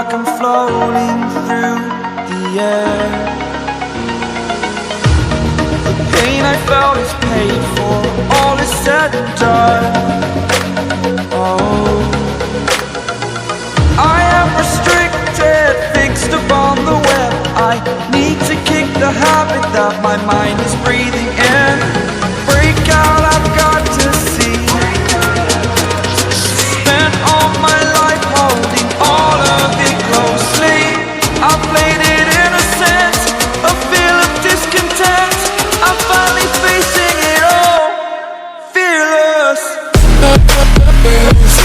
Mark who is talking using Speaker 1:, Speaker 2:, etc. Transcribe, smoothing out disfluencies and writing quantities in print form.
Speaker 1: like I'm floating through the air. The pain I felt is paid for, all is said and done. Oh, I am restricted, fixed upon the web. I need to kick the habit that my mind is breathing in. Break out, I've got to see. Spent all my life holding all of it closely. I played it innocent, a feel of discontent. I'm finally facing it all, fearless. Fearless.